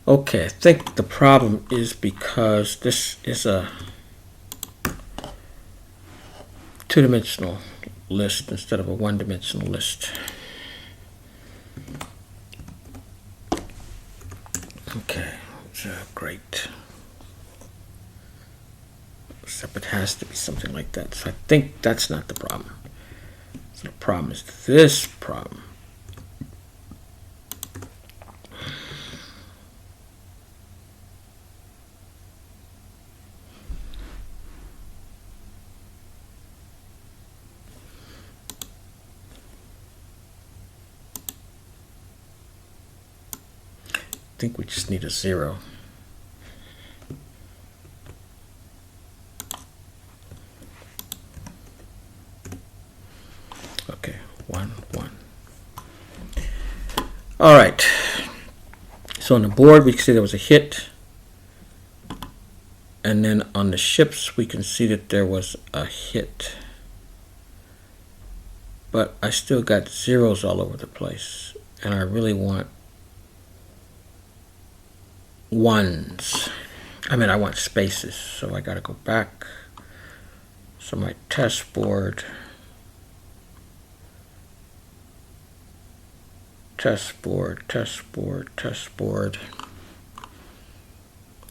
Okay, I think the problem is because this is a two-dimensional list instead of a one-dimensional list. Okay, so great. Except it has to be something like that. So I think that's not the problem. So the problem is this problem. I think we just need a 0. Okay, 1, 1. All right. So on the board, we can see there was a hit. And then on the ships, we can see that there was a hit. But I still got zeros all over the place. And I really want ones. I mean, I want spaces. So I got to go back. So my test board. Test board, test board, test board.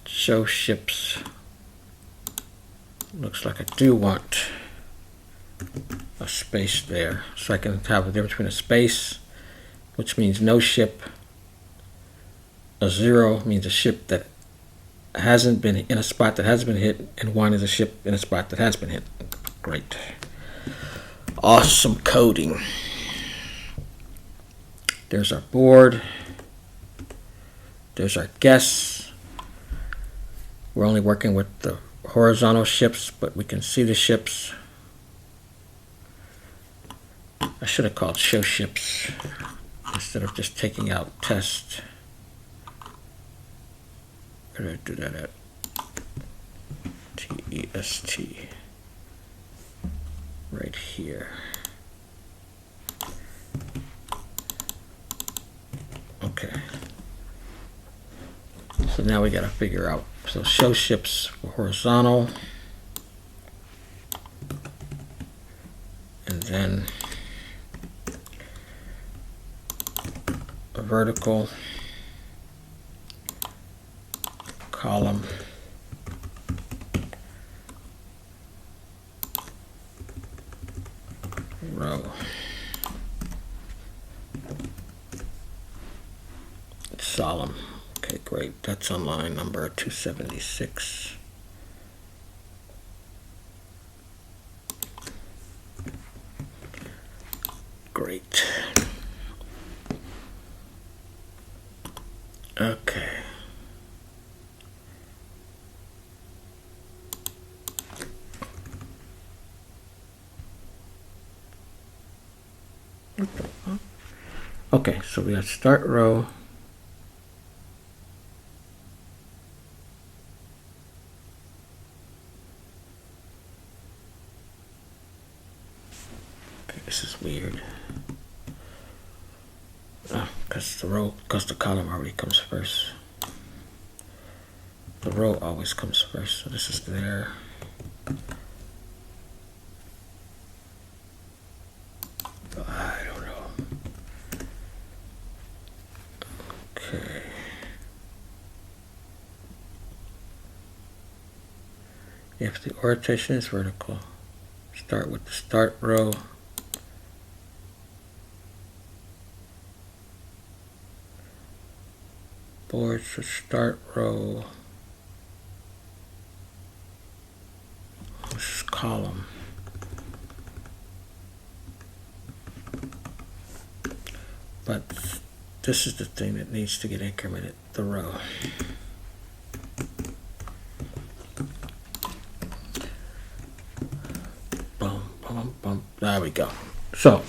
Show ships. Looks like I do want a space there. So I can have the difference between a space, which means no ship. A 0 means a ship that hasn't been in a spot that has been hit, and 1 is a ship in a spot that has been hit. Great. Awesome coding. There's our board. There's our guess. We're only working with the horizontal ships, but we can see the ships. I should have called show ships instead of just taking out test. Where did I do that at? T-E-S-T. Right here. Okay. So now we got to figure out. So show ships for horizontal. And then a vertical column. Row. Solemn. Okay, great. That's on line number 276. Great. Okay. Okay, so we got start row. Okay, this is weird. Because the column already comes first. The row always comes first, so this is there. I don't know. Okay. If the orientation is vertical, start with the start row. Board should start row. This is column. But this is the thing that needs to get incremented, the row. Boom, boom, boom. There we go. So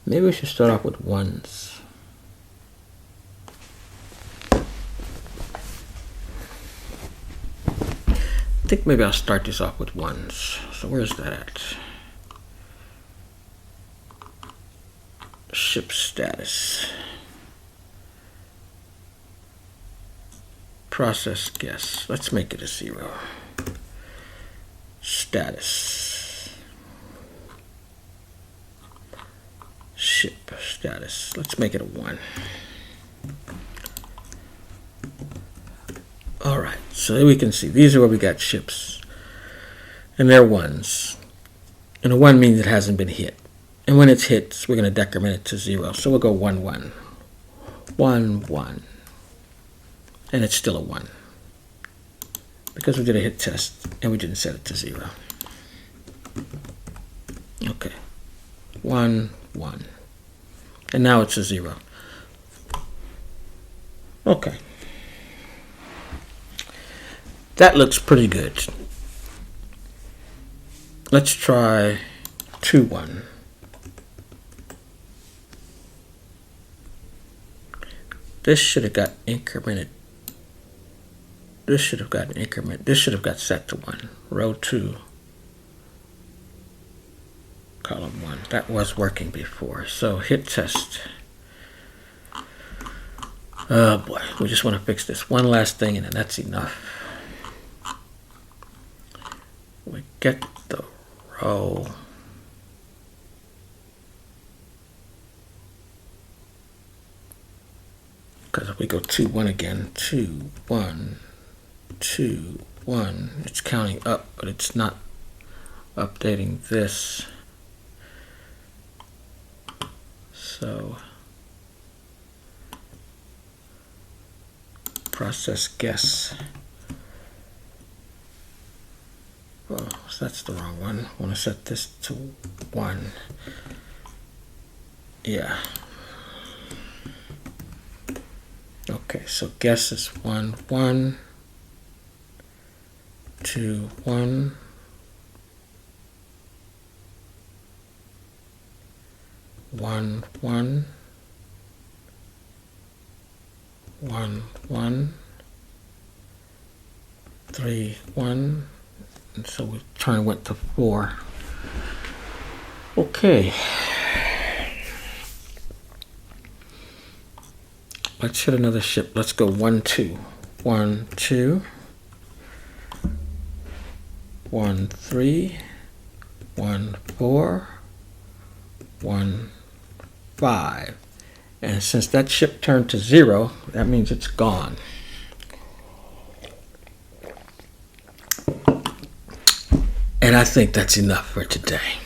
maybe we should start off with ones. I think maybe I'll start this off with ones. So where's that at? ship status. Process guess. Let's make it a 0. Status. Ship status. Let's make it a 1. Alright, so we can see these are where we got ships. And they're 1s. And a 1 means it hasn't been hit. And when it's hit, we're going to decrement it to 0. So we'll go 1, 1. 1, 1. And it's still a 1. Because we did a hit test and we didn't set it to 0. Okay. 1, 1. And now it's a 0. Okay. That looks pretty good. Let's try 2, 1. This should have got incremented. This should have got an increment. This should have got set to 1. Row 2, column 1. That was working before. So hit test. Oh boy, we just want to fix this one last thing and then that's enough. We get the row. Because if we go 2, 1 again, 2, 1, 2, 1, it's counting up, but it's not updating this. So process guess. Oh, so that's the wrong one. I want to set this to 1. Yeah. Okay, so guess is 1, 1, 2, 1, 1, 1, 1, 1, 3, 1, and so we went to 4. Okay. Let's hit another ship. Let's go 1, 2. 1, 2. 1, 3. 1, 4. 1, 5. And since that ship turned to 0, that means it's gone. And I think that's enough for today.